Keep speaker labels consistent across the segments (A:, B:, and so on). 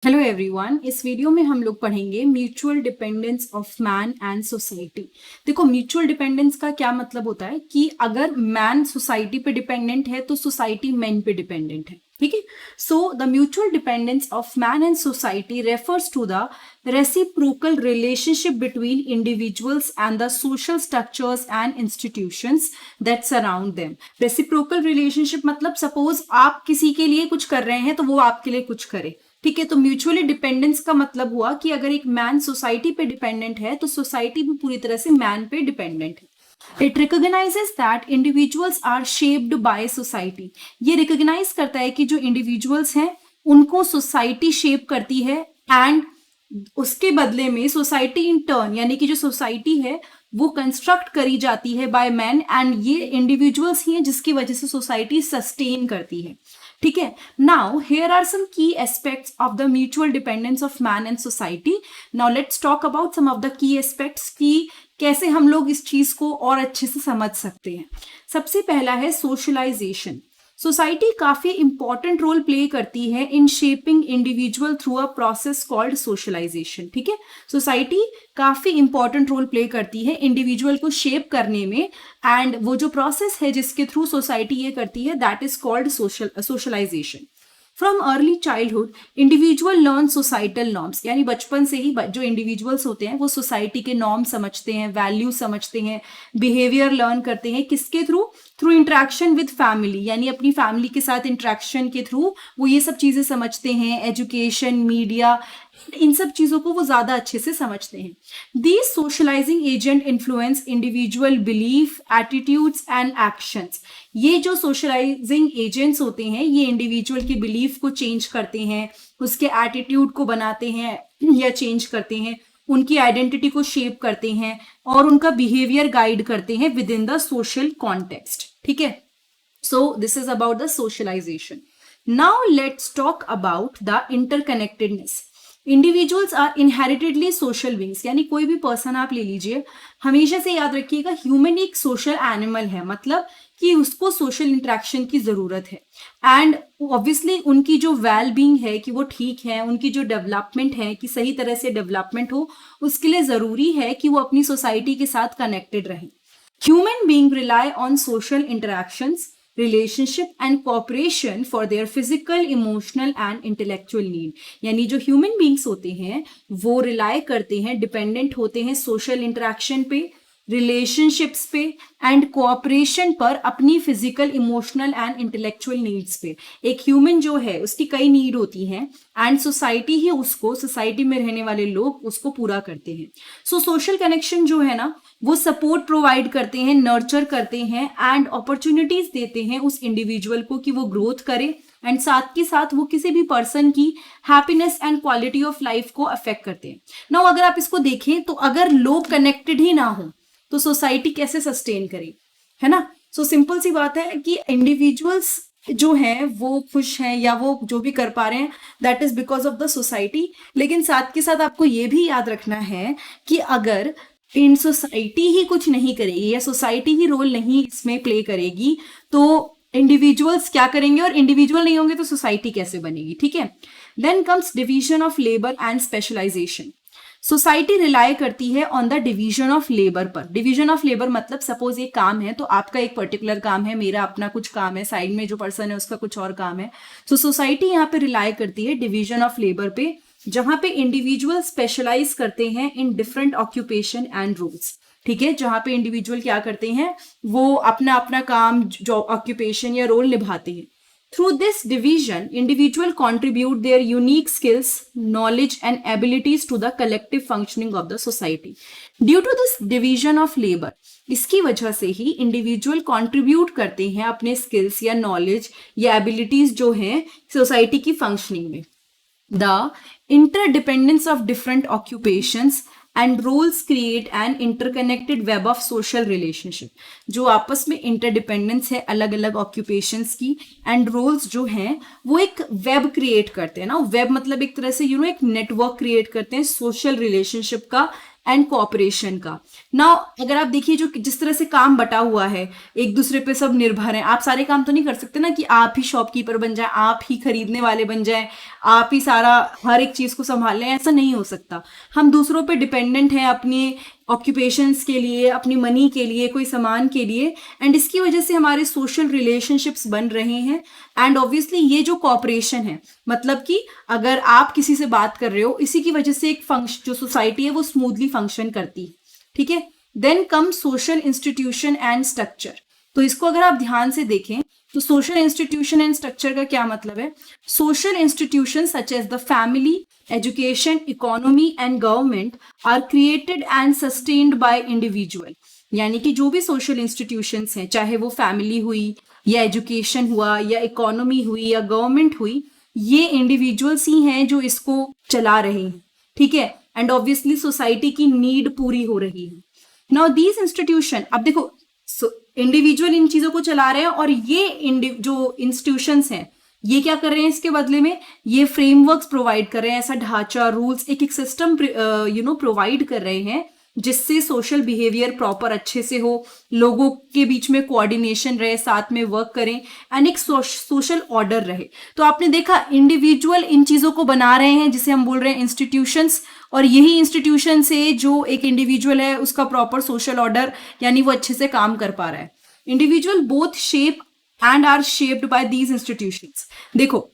A: Hello everyone, इस video में हम लोग पढ़ेंगे mutual dependence of man and society. देखो, म्यूचुअल डिपेंडेंस का क्या मतलब होता है कि अगर मैन सोसाइटी पे डिपेंडेंट है तो सोसाइटी मैन पे डिपेंडेंट है। ठीक है। So the mutual dependence of man and society refers to the reciprocal relationship between individuals and the social structures and institutions that surround them। reciprocal relationship मतलब suppose आप किसी के लिए कुछ कर रहे हैं तो वो आपके लिए कुछ करे। ठीक है। तो म्यूचुअली डिपेंडेंस का मतलब हुआ कि अगर एक मैन सोसाइटी पे डिपेंडेंट है तो सोसाइटी भी पूरी तरह से मैन पे डिपेंडेंट है। It recognises that individuals are shaped by society. ये रिकॉग्नाइज करता है कि जो इंडिविजुअल्स हैं उनको सोसाइटी शेप करती है एंड उसके बदले में सोसाइटी इन टर्न यानी कि जो सोसाइटी है वो कंस्ट्रक्ट करी जाती है बाय मैन एंड ये इंडिविजुअल्स ही हैं जिसकी वजह से सोसाइटी सस्टेन करती है। ठीक है। Now here are some key aspects of the mutual dependence of man and society. Now let's talk about some of the key aspects की कैसे हम लोग इस चीज को और अच्छे से समझ सकते हैं। सबसे पहला है सोशलाइजेशन। सोसाइटी काफी इंपॉर्टेंट रोल प्ले करती है in shaping individual through a process called socialisation. ठीक है। सोसाइटी काफी इंपॉर्टेंट रोल प्ले करती है इंडिविजुअल को शेप करने में एंड वो जो प्रोसेस है जिसके थ्रू सोसाइटी ये करती है that is called socialisation. From early childhood individual learn societal norms, यानी बचपन से ही जो इंडिविजुअल्स होते हैं वो सोसाइटी के नॉर्म समझते हैं, वैल्यू समझते हैं, बिहेवियर लर्न करते हैं। किसके through? Through interaction with family, यानी अपनी फैमिली के साथ इंटरेक्शन के थ्रू वो ये सब चीजें समझते हैं। एजुकेशन, मीडिया, इन सब चीजों को वो ज्यादा अच्छे से समझते हैं। These socialising agent influence individual belief, attitudes and actions. ये जो सोशलाइजिंग एजेंट्स होते हैं ये इंडिविजुअल के बिलीफ को चेंज करते हैं, उसके एटीट्यूड को बनाते हैं या चेंज करते हैं, उनकी आइडेंटिटी को शेप करते हैं और उनका बिहेवियर गाइड करते हैं within the social context. ठीक है। So this is about the socialisation. Now let's talk about the interconnectedness. Individuals are inheritedly social beings, यानी कोई भी पर्सन आप ले लीजिए, हमेशा से याद रखिएगा ह्यूमन एक सोशल एनिमल है, मतलब कि उसको सोशल इंटरेक्शन की जरूरत है एंड ऑब्वियसली उनकी जो वेल बीइंग है कि वो ठीक है, उनकी जो डेवलपमेंट है कि सही तरह से डेवलपमेंट हो, उसके लिए जरूरी है कि वो अपनी सोसाइटी के साथ कनेक्टेड रहें। Human being rely on social interactions, relationship and cooperation for their physical, emotional and intellectual need. यानी जो ह्यूमन बींग्स होते हैं वो रिलाई करते हैं, डिपेंडेंट होते हैं सोशल इंटरेक्शन पे, रिलेशनशिप्स पे एंड कोऑपरेशन पर, अपनी physical, emotional and intellectual needs पे। एक ह्यूमन जो है उसकी कई नीड होती हैं एंड सोसाइटी ही उसको, सोसाइटी में रहने वाले लोग उसको पूरा करते हैं। सो सोशल कनेक्शन जो है ना वो सपोर्ट प्रोवाइड करते हैं, नर्चर करते हैं एंड अपॉर्चुनिटीज देते हैं उस इंडिविजुअल को कि वो ग्रोथ करे एंड साथ के साथ वो किसी भी पर्सन की happiness and quality of life को अफेक्ट करते हैं। नाउ अगर आप इसको देखें तो अगर लोग कनेक्टेड ही ना हो तो सोसाइटी कैसे सस्टेन करे, है ना। सो सिंपल सी बात है कि इंडिविजुअल्स जो हैं वो खुश हैं या वो जो भी कर पा रहे हैं that is because of the society. लेकिन साथ के साथ आपको ये भी याद रखना है कि अगर इन सोसाइटी ही कुछ नहीं करेगी या सोसाइटी ही रोल नहीं इसमें प्ले करेगी तो इंडिविजुअल्स क्या करेंगे, और इंडिविजुअल नहीं होंगे तो सोसाइटी कैसे बनेगी। ठीक है। Then comes division of labour and specialisation. Society rely करती है on the division of labour पर। डिवीजन ऑफ लेबर मतलब सपोज ये काम है तो आपका एक पर्टिकुलर काम है, मेरा अपना कुछ काम है, साइड में जो पर्सन है उसका कुछ और काम है। तो सोसाइटी यहाँ पे रिलाई करती है डिवीजन ऑफ लेबर पे, जहां पे इंडिविजुअल स्पेशलाइज करते हैं in different occupation and roles. ठीक है। जहां पे इंडिविजुअल क्या करते हैं वो अपना अपना काम, जो ऑक्यूपेशन या रोल निभाते हैं। Through this division, individual contribute their unique skills, knowledge and abilities to the collective functioning of the society. Due to this division of labor, इसकी वजह से ही इंडिविजुअल कंट्रीब्यूट करते हैं अपने स्किल्स या नॉलेज या एबिलिटीज जो हैं सोसाइटी की फंक्शनिंग में। The interdependence of different occupations and roles create an interconnected web of social relationship। जो आपस में इंटरडिपेंडेंस है अलग अलग ऑक्यूपेशंस की एंड रोल्स जो हैं वो एक वेब क्रिएट करते हैं ना। वेब मतलब एक तरह से एक नेटवर्क क्रिएट करते हैं सोशल रिलेशनशिप का एंड कोऑपरेशन का। नाउ अगर आप देखिए जो जिस तरह से काम बटा हुआ है, एक दूसरे पे सब निर्भर हैं। आप सारे काम तो नहीं कर सकते ना कि आप ही शॉपकीपर बन जाए, आप ही खरीदने वाले बन जाए, आप ही सारा हर एक चीज को संभाल लें, ऐसा नहीं हो सकता। हम दूसरों पे डिपेंडेंट हैं अपनी ऑक्यूपेशंस के लिए, अपनी मनी के लिए, कोई सामान के लिए, एंड इसकी वजह से हमारे सोशल रिलेशनशिप्स बन रहे हैं। एंड ऑब्वियसली ये जो कॉपरेशन है, मतलब कि अगर आप किसी से बात कर रहे हो, इसी की वजह से एक फंक्शन जो सोसाइटी है वो स्मूथली फंक्शन करती है, ठीक है। Then come social institution and structure. तो इसको अगर आप ध्यान से देखें तो सोशल इंस्टीट्यूशन एंड स्ट्रक्चर का क्या मतलब है? Social institution such as the family, education, economy and government are created and sustained by individual. यानी कि जो भी सोशल इंस्टीट्यूशंस हैं, चाहे वो फैमिली हुई या एजुकेशन हुआ या इकोनॉमी हुई या गवर्नमेंट हुई, ये इंडिविजुअल्स ही हैं जो इसको चला रहे हैं, ठीक है। एंड ऑब्वियसली सोसाइटी की नीड पूरी हो रही है। नाउ दीज इंस्टीट्यूशन, अब देखो इंडिविजुअल इन चीजों को चला रहे हैं और ये जो इंस्टीट्यूशंस हैं ये क्या कर रहे हैं इसके बदले में? ये फ्रेमवर्क्स प्रोवाइड कर रहे हैं, ऐसा ढांचा, रूल्स, एक सिस्टम प्रोवाइड कर रहे हैं जिससे सोशल बिहेवियर प्रॉपर अच्छे से हो, लोगों के बीच में कोऑर्डिनेशन रहे, साथ में वर्क करें एंड एक सोशल ऑर्डर रहे। तो आपने देखा इंडिविजुअल इन चीजों को बना रहे हैं जिसे हम बोल रहे हैं इंस्टीट्यूशंस, और यही इंस्टीट्यूशन से जो एक इंडिविजुअल है उसका प्रॉपर सोशल ऑर्डर यानी वो अच्छे से काम कर पा रहा है। Individual both shape and are shaped by these institutions. देखो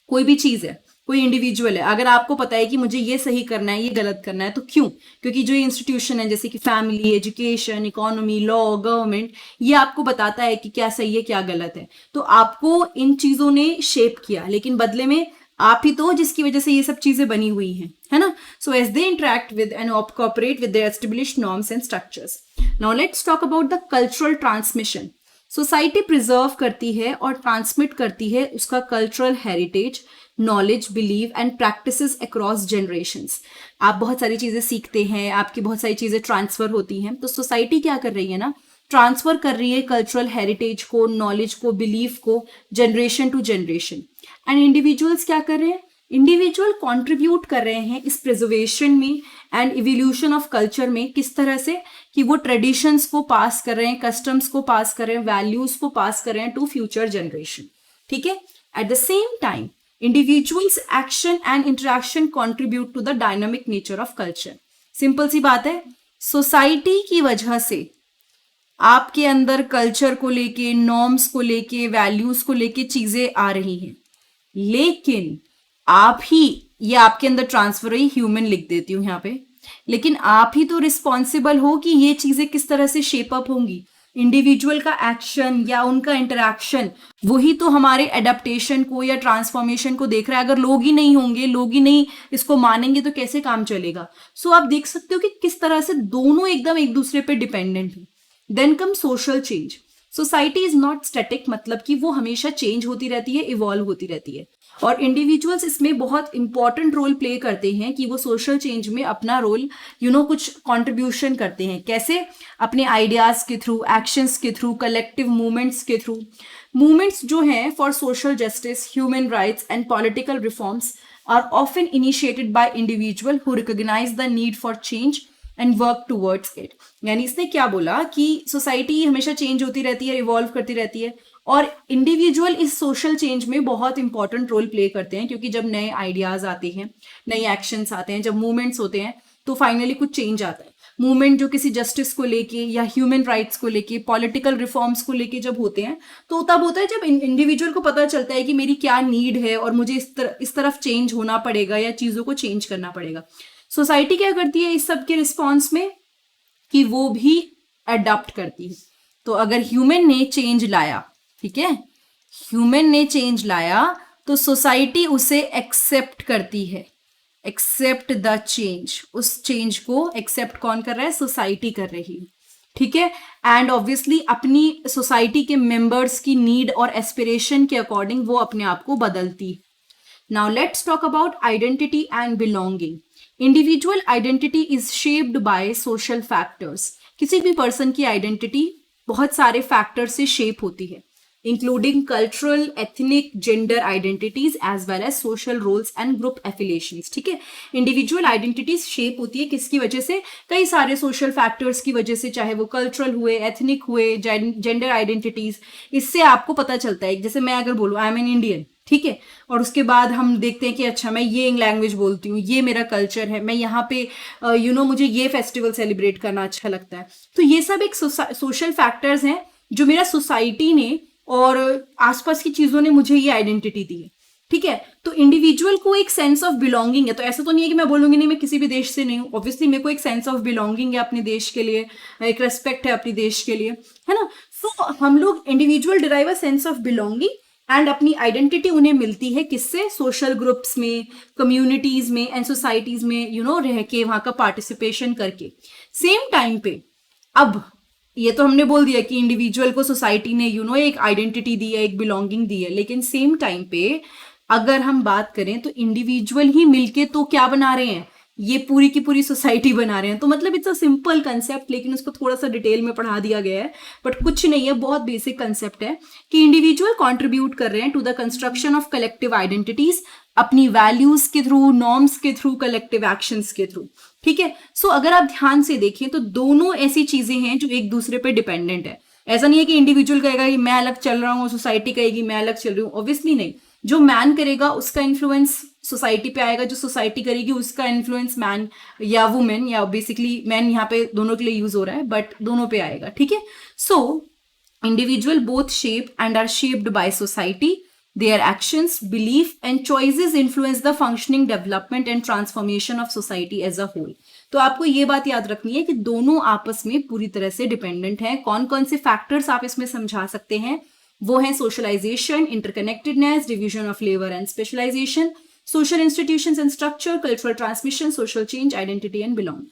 A: कोई भी चीज है, कोई इंडिविजुअल है, अगर आपको पता है कि मुझे ये सही करना है, ये गलत करना है, तो क्यों? क्योंकि जो इंस्टीट्यूशन है जैसे कि family, education, economy, law, government, ये आपको बताता है कि क्या सही है क्या गलत है। तो आपको इन चीजों ने शेप किया, लेकिन बदले में आप ही तो जिसकी वजह से ये सब चीजें बनी हुई हैं, है ना। So as they interact with and cooperate with their established norms and structures. Now let's talk about the cultural transmission. Society preserve करती है और ट्रांसमिट करती है उसका cultural heritage, knowledge, believe and practices across generations. आप बहुत सारी चीजें सीखते हैं, आपकी बहुत सारी चीजें ट्रांसफर होती हैं, तो सोसाइटी क्या कर रही है ना, ट्रांसफर कर रही है कल्चरल हेरिटेज को, नॉलेज को, बिलीफ को generation to generation. And individuals क्या कर रहे हैं? इंडिविजुअल कंट्रीब्यूट कर रहे हैं इस प्रिजर्वेशन में एंड इवोल्यूशन ऑफ कल्चर में। किस तरह से? कि वो ट्रेडिशंस को पास कर रहे हैं, कस्टम्स को पास कर रहे हैं, वैल्यूज को पास कर रहे हैं टू फ्यूचर जनरेशन, ठीक है। At the same time individuals action and interaction contribute to the dynamic nature of culture. Simple सी बात है, सोसाइटी की वजह से आपके अंदर कल्चर को लेके, नॉर्म्स को लेके, वैल्यूज को लेके चीजें आ रही हैं, लेकिन आप ही, ये आपके अंदर ट्रांसफर हुई, ह्यूमन लिख देती हूं यहाँ पे, लेकिन आप ही तो रिस्पॉन्सिबल हो कि ये चीजें किस तरह से शेप अप होंगी। इंडिविजुअल का एक्शन या उनका इंटरेक्शन वही तो हमारे एडेप्टेशन को या ट्रांसफॉर्मेशन को देख रहा है। अगर लोग ही नहीं होंगे, लोग ही नहीं इसको मानेंगे तो कैसे काम चलेगा। सो आप देख सकते हो कि किस तरह से दोनों एकदम एक दूसरे पे डिपेंडेंट है। Then come social change. Society is not static, मतलब कि वो हमेशा चेंज होती रहती है, इवॉल्व होती रहती है, और इंडिविजुअल्स इसमें बहुत इंपॉर्टेंट रोल प्ले करते हैं कि वो सोशल चेंज में अपना रोल कुछ कंट्रीब्यूशन करते हैं। कैसे? अपने आइडियाज के थ्रू, एक्शंस के थ्रू, कलेक्टिव मूवमेंट्स के थ्रू। मूवमेंट्स जो हैं for social justice, human rights and political reforms are often initiated by individual who recognise the need for change and work towards it. यानी इसने क्या बोला कि सोसाइटी हमेशा चेंज होती रहती है, इवॉल्व करती रहती है, और इंडिविजुअल इस सोशल चेंज में बहुत इंपॉर्टेंट रोल प्ले करते हैं, क्योंकि जब नए आइडियाज आते हैं, नए एक्शंस आते हैं, जब मूवमेंट्स होते हैं, तो फाइनली कुछ चेंज आता है। मूवमेंट जो किसी जस्टिस को लेके या ह्यूमन राइट्स को लेके, पॉलिटिकल रिफॉर्म्स को लेके जब होते हैं, तो तब होता है जब इंडिविजुअल को पता चलता है कि मेरी क्या नीड है और मुझे इस तरफ चेंज होना पड़ेगा या चीजों को चेंज करना पड़ेगा। सोसाइटी क्या करती है इस सब के रिस्पॉन्स में? कि वो भी अडॉप्ट करती है। तो अगर ह्यूमन ने चेंज लाया, ठीक है, ह्यूमन ने चेंज लाया, तो सोसाइटी उसे एक्सेप्ट करती है। एक्सेप्ट द चेंज, उस चेंज को एक्सेप्ट कौन कर रहा है? सोसाइटी कर रही है, ठीक है। एंड ऑब्वियसली अपनी सोसाइटी के मेंबर्स की नीड और एस्पिरेशन के अकॉर्डिंग वो अपने आप को बदलती है। Now let's talk about identity and belonging. Individual identity is shaped by social factors. किसी भी पर्सन की आइडेंटिटी बहुत सारे फैक्टर से शेप होती है। including cultural, ethnic, gender identities as well as social roles and group affiliations. ठीक है, इंडिविजुअल आइडेंटिटीज शेप होती है किसकी वजह से? कई सारे सोशल फैक्टर्स की वजह से, चाहे वो कल्चरल हुए, एथनिक हुए, जेंडर आइडेंटिटीज, इससे आपको पता चलता है। जैसे मैं अगर बोलूँ आई एम एन इंडियन, ठीक है, और उसके बाद हम देखते हैं कि अच्छा मैं ये लैंग्वेज बोलती हूँ, ये मेरा कल्चर है, मैं यहाँ पे मुझे ये फेस्टिवल सेलिब्रेट करना अच्छा लगता है। तो ये सब एक सोशल फैक्टर्स हैं जो मेरा सोसाइटी ने और आसपास की चीजों ने मुझे ये आइडेंटिटी दी है। ठीक है, तो इंडिविजुअल को एक सेंस ऑफ बिलोंगिंग है। तो ऐसा तो नहीं है कि मैं बोलूंगी नहीं मैं किसी भी देश से नहीं हूँ, ऑब्वियसली मेरे को एक सेंस ऑफ बिलोंगिंग है अपने देश के लिए, एक रेस्पेक्ट है अपने देश के लिए, है ना। सो हम लोग individual derive a sense of belonging and अपनी आइडेंटिटी उन्हें मिलती है किससे? सोशल ग्रुप्स में, कम्युनिटीज में एंड सोसाइटीज में रह के, वहां का पार्टिसिपेशन करके। सेम टाइम पे अब ये तो हमने बोल दिया कि इंडिविजुअल को सोसाइटी ने एक आइडेंटिटी दी है, एक बिलोंगिंग दी है, लेकिन सेम टाइम पे अगर हम बात करें तो इंडिविजुअल ही मिलके तो क्या बना रहे हैं? ये पूरी की पूरी सोसाइटी बना रहे हैं। तो मतलब इट्स अ सिंपल कंसेप्ट, लेकिन उसको थोड़ा सा डिटेल में पढ़ा दिया गया है, बट कुछ नहीं है, बहुत बेसिक कंसेप्ट है कि इंडिविजुअल कंट्रीब्यूट कर रहे हैं to the construction of collective identities, अपनी वैल्यूज के थ्रू, नॉर्म्स के थ्रू, कलेक्टिव एक्शंस के थ्रू। ठीक है, सो अगर आप ध्यान से देखें तो दोनों ऐसी चीजें हैं जो एक दूसरे पे डिपेंडेंट है। ऐसा नहीं है कि इंडिविजुअल कहेगा कि मैं अलग चल रहा हूँ, सोसाइटी कहेगी मैं अलग चल रही हूँ, ऑब्वियसली नहीं। जो मैन करेगा उसका इन्फ्लुएंस सोसाइटी पे आएगा, जो सोसाइटी करेगी उसका इन्फ्लुएंस मैन या वुमेन, या बेसिकली मैन यहाँ पे दोनों के लिए यूज हो रहा है, बट दोनों पे आएगा। ठीक है, so individual both shape and are shaped by society. Their actions, belief and choices influence the functioning, development and transformation of society as a whole. तो आपको ये बात याद रखनी है कि दोनों आपस में पूरी तरह से डिपेंडेंट हैं। कौन कौन से फैक्टर्स आप इसमें समझा सकते हैं? वो है socialisation, interconnectedness, division of labour and specialisation, social institutions and structure, cultural transmission, social change, identity and belong.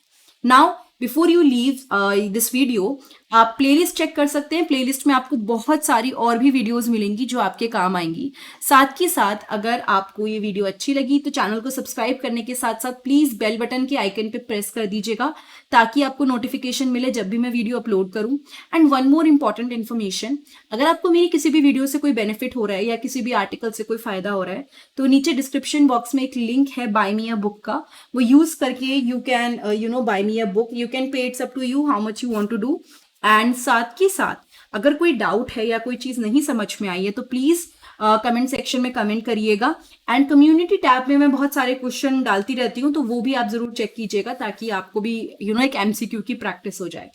A: Now before you leave this video, आप प्लेलिस्ट चेक कर सकते हैं। प्लेलिस्ट में आपको बहुत सारी और भी वीडियोस मिलेंगी जो आपके काम आएंगी। साथ ही साथ अगर आपको ये वीडियो अच्छी लगी तो चैनल को सब्सक्राइब करने के साथ साथ प्लीज बेल बटन के आइकन पे प्रेस कर दीजिएगा, ताकि आपको नोटिफिकेशन मिले जब भी मैं वीडियो अपलोड करूं। And one more important information, अगर आपको मेरी किसी भी वीडियो से कोई बेनिफिट हो रहा है या किसी भी आर्टिकल से कोई फायदा हो रहा है, तो नीचे डिस्क्रिप्शन बॉक्स में एक लिंक है बाय मी अ बुक का, वो यूज करके you can buy me a book, you can pay it's up to you how much you want to do. And साथ ही साथ अगर कोई डाउट है या कोई चीज नहीं समझ में आई है तो प्लीज कमेंट सेक्शन में कमेंट करिएगा। एंड कम्युनिटी टैब में मैं बहुत सारे क्वेश्चन डालती रहती हूँ, तो वो भी आप जरूर चेक कीजिएगा, ताकि आपको भी एक MCQ की प्रैक्टिस हो जाए।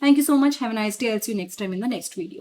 A: Thank you so much, have a nice day, I will see you next time in the next video.